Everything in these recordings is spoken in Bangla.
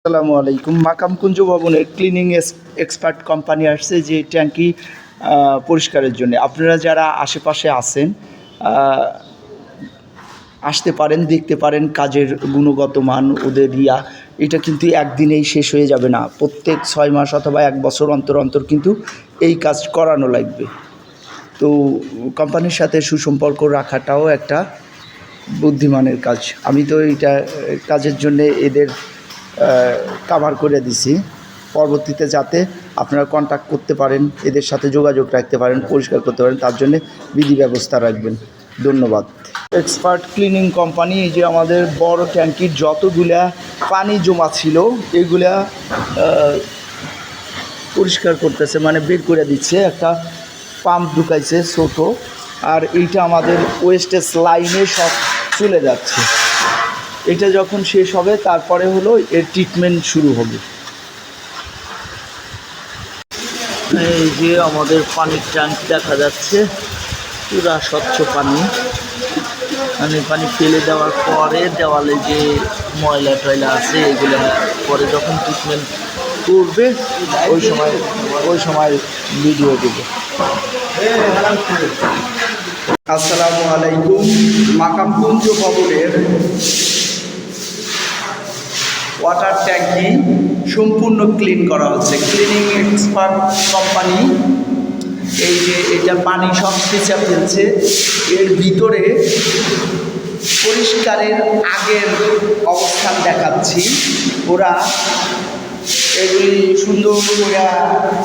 আসসালামু আলাইকুম। মাকামকুঞ্জ ভবনের ক্লিনিং এক্সপার্ট কোম্পানি আসছে যে ট্যাঙ্কি পরিষ্কারের জন্য। আপনারা যারা আশেপাশে আছেন আসতে পারেন, দেখতে পারেন কাজের গুণগত মান, ওদের এটা কিন্তু একদিনেই শেষ হয়ে যাবে না। প্রত্যেক 6 মাস অথবা 1 বছর অন্তর অন্তর কিন্তু এই কাজ করানো লাগবে। তো কোম্পানির সাথে সুসম্পর্ক রাখাটাও একটা বুদ্ধিমানের কাজ। আমি তো এইটা কাজের জন্যে এদের কাভার করে দিছি। পরবর্তীতে যাতে আপনারা কন্ট্যাক্ট করতে পারেন, এদের সাথে যোগাযোগ রাখতে পারেন, পরিষ্কার করতে পারেন, তার জন্যে বিধি ব্যবস্থা রাখবেন। ধন্যবাদ। এক্সপার্ট ক্লিনিং কোম্পানি এই যে আমাদের বড় ট্যাঙ্কির যতগুলা পানি জমা ছিল এগুলা পরিষ্কার করতেছে, মানে বের করে দিচ্ছে। একটা পাম্প ঢুকাইছে ছোটো, আর এইটা আমাদের ওয়েস্টেজ লাইনে সব চলে যাচ্ছে। এটা যখন শেষ হবে তারপরে হলো এর ট্রিটমেন্ট শুরু হবে। এই যে আমাদের পানির ট্যাঙ্ক দেখা যাচ্ছে, পুরা স্বচ্ছ পানি। মানে পানি ফেলে দেওয়ার পরে দেওয়ালে যে ময়লা টয়লা আছে এগুলো পরে যখন ট্রিটমেন্ট করবে ওই সময় ভিডিও দেবে। আসসালামু আলাইকুম। মাকামকুঞ্জ ভবনের ওয়াটার ট্যাঙ্কি সম্পূর্ণ ক্লিন করা হচ্ছে। ক্লিনিং এক্সপার্ট কোম্পানি এই যে এটা পানি সব ছিঁচা ফেলছে, এর ভিতরে পরিষ্কারের আগের অবস্থান দেখাচ্ছি। ওরা এগুলি সুন্দর করে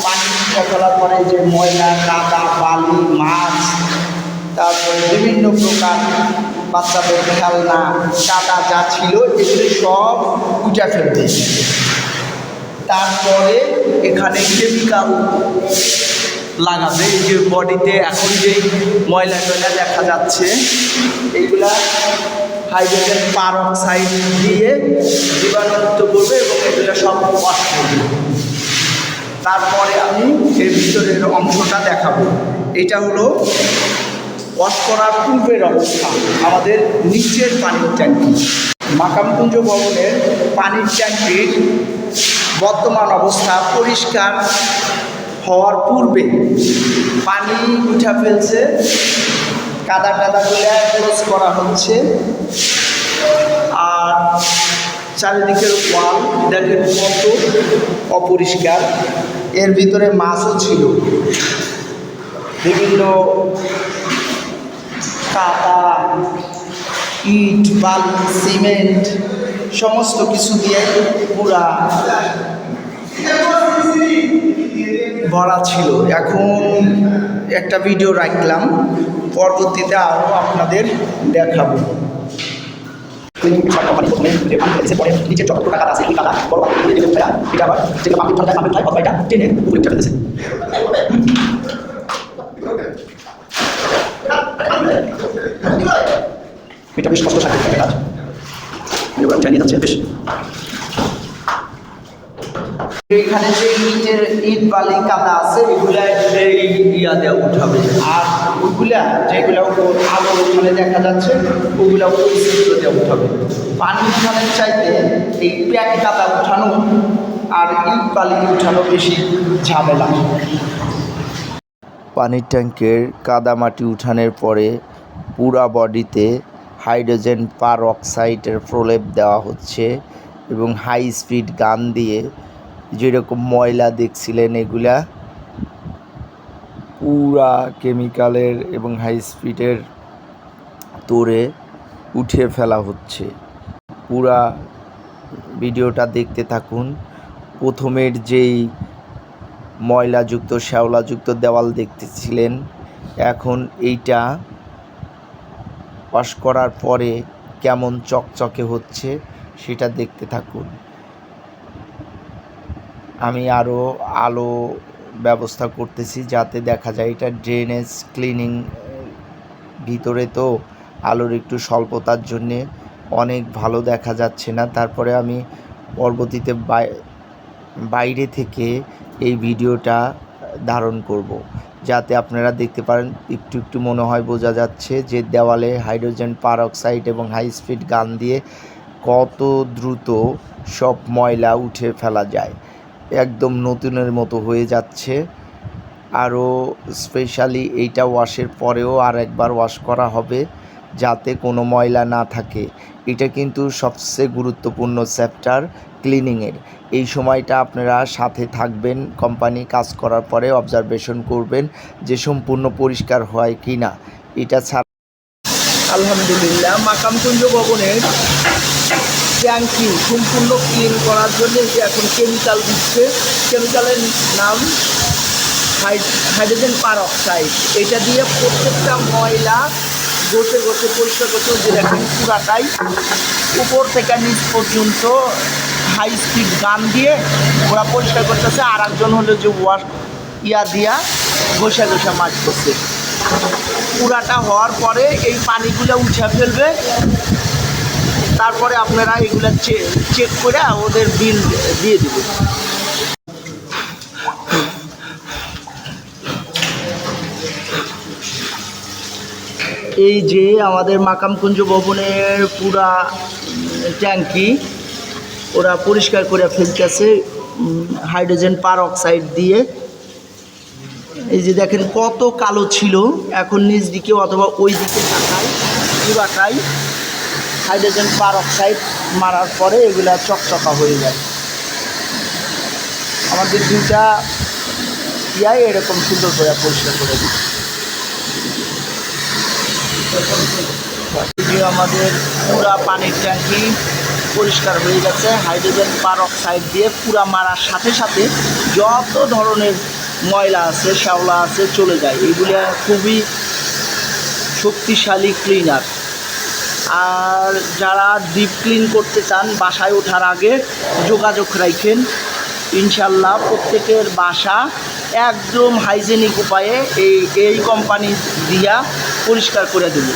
পানি ছিঁচা ফেলার পরে যে ময়লা, কাদা, বালি, মাছ, তারপরে বিভিন্ন প্রকার বাচ্চাদের খেলনা, কাদা যা ছিল এগুলি সব উঠে ফেলতে। তারপরে এখানে কেমিক্যাল লাগাবে। এই যে বডিতে এখন যে ময়লা টয়লা দেখা যাচ্ছে এইগুলা হাইড্রোজেন পারঅক্সাইড দিয়ে জীবাণুমুক্ত করবে এবং এগুলো সব ওয়াশ করবে। তারপরে আমি এর ভিতরের অংশটা দেখাবো। এটা হলো ওয়াশ করার পূর্বের অবস্থা, আমাদের নিচের পানির ট্যাঙ্কি। মাকামকুঞ্জ ভবনের পানির ট্যাঙ্কির বর্তমান অবস্থা পরিষ্কার হওয়ার পূর্বে পানি উঠা ফেলছে, কাদা টাদাগুলো ক্লোজ করা হচ্ছে। আর চারিদিকের ওয়াল দেখেন কত অপরিষ্কার, এর ভিতরে মাছও ছিল। বিভিন্ন কাদা, ইট, বালি, সিমেন্ট সমস্ত কিছু দিয়ে পুরা ভরা ছিল। এখন একটা ভিডিও রাখলাম, পরবর্তীতে আরও আপনাদের দেখাবো। নিচে যত টাকা আছে এই টাকা বড় এটা আবার যেটা পাম্পের খায় অথবা এটা টেনে উপরে উঠে ফেলতেছে। এটা বেশ কষ্ট সাধ্য একটা কাজ, জানিয়ে যাচ্ছে বেশ। এইখানে যে ইটের ইট বালি কাদা আছে এগুলা ইয়া দেওয়া উঠাবে, আর ওইগুলা যেগুলো আলো ওখানে দেখা যাচ্ছে ওগুলা পরিচিত দেওয়া উঠাবে। পানি উঠানোর চাইতে এই প্যাক কাদা উঠানো আর ইট বালি উঠানো বেশি ঝামেলা। পানির ট্যাঙ্কের কাদামাটি উঠানোর পরে পুরা বডিতে হাইড্রোজেন পারঅক্সাইডের প্রলেপ দেওয়া হচ্ছে এবং হাই স্পিড গান দিয়ে যেরকম ময়লা দেখছিলেন এগুলা পুরা কেমিক্যালের এবং হাই স্পিডের তোড়ে উঠিয়ে ফেলা হচ্ছে। পুরা ভিডিওটা দেখতে থাকুন। প্রথমের যেই ময়লাযুক্ত শ্যাওলাযুক্ত দেওয়াল দেখতেছিলেন, এখন এইটা ওয়াশ করার পরে কেমন চকচকে হচ্ছে সেটা দেখতে থাকুন। আমি আরও আলো ব্যবস্থা করতেছি যাতে দেখা যায়। এটা ড্রেনেজ ক্লিনিং, ভিতরে তো আলোর একটু স্বল্পতার জন্যে অনেক ভালো দেখা যাচ্ছে না। তারপরে আমি পরবর্তীতে বাইরে থেকে এই ভিডিওটা ধারণ করব যাতে আপনারা দেখতে পারেন। একটু একটু মনে হয় বোঝা যাচ্ছে যে দেওয়ালে হাইড্রোজেন পারঅক্সাইড এবং হাই স্পিড গান দিয়ে কত দ্রুত সব ময়লা উঠে ফেলা যায়, একদম নতুনের মতো হয়ে যাচ্ছে। আরও স্পেশালি এইটা ওয়াশের পরেও আর একবার ওয়াশ করা হবে যাতে কোনো ময়লা না থাকে। এটা কিন্তু সবচেয়ে গুরুত্বপূর্ণ চ্যাপ্টার ক্লিনিংয়ের। এই সময়টা আপনারা সাথে থাকবেন, কোম্পানি কাজ করার পরে অবজারভেশন করবেন যে সম্পূর্ণ পরিষ্কার হয় কি না। এটা ছাড়া আলহামদুলিল্লাহ, মাকামকুঞ্জ ভবনের ট্যাঙ্কি সম্পূর্ণ ক্লিন করার জন্য যে এখন কেমিক্যাল দিচ্ছে, কেমিক্যালের নাম হাইড্রোজেন পারঅক্সাইড। এটা দিয়ে প্রত্যেকটা ময়লা ঘষে ঘষে পরিষ্কার করতে, যে দেখেন পুরাটাই উপর থেকে নিচ পর্যন্ত হাই স্পিড গান দিয়ে ওরা পরিষ্কার করতেছে। আর একজন হলো যে দিয়া ঘষা ঘষা মাজতেছে। পুরাটা হওয়ার পরে এই পানিগুলো উঠে ফেলবে, তারপরে আপনারা এগুলো চেক করে ওদের বিল দিয়ে দেবে। এই যে আমাদের মাকামকুঞ্জ ভবনের পুরা ট্যাঙ্কি ওরা পরিষ্কার করে ফেলতেছে হাইড্রোজেন পারঅক্সাইড দিয়ে। এই যে দেখেন কত কালো ছিল, এখন নিচ দিকে অথবা ওই দিকে তাকায় পুরাটাই হাইড্রোজেন পারঅক্সাইড মারার পরে এগুলা চকচকা হয়ে যায়। আমাদের দুইটা ইয়াই এরকম সুন্দর করে পরিষ্কার করে দিই। যে আমাদের পুরা পানির ট্যাঙ্কি পরিষ্কার হয়ে গেছে হাইড্রোজেন পারঅক্সাইড দিয়ে। পুরা মারার সাথে সাথে যত ধরনের ময়লা আছে, শ্যাওলা আছে, চলে যায়। এগুলো খুবই শক্তিশালী ক্লিনার। আর যারা ডিপ ক্লিন করতে চান বাসায় ওঠার আগে যোগাযোগ রাখেন, ইনশাল্লাহ প্রত্যেকের বাসা একদম হাইজেনিক উপায়ে এই কোম্পানি দিয়া পরিষ্কার করে দেবে।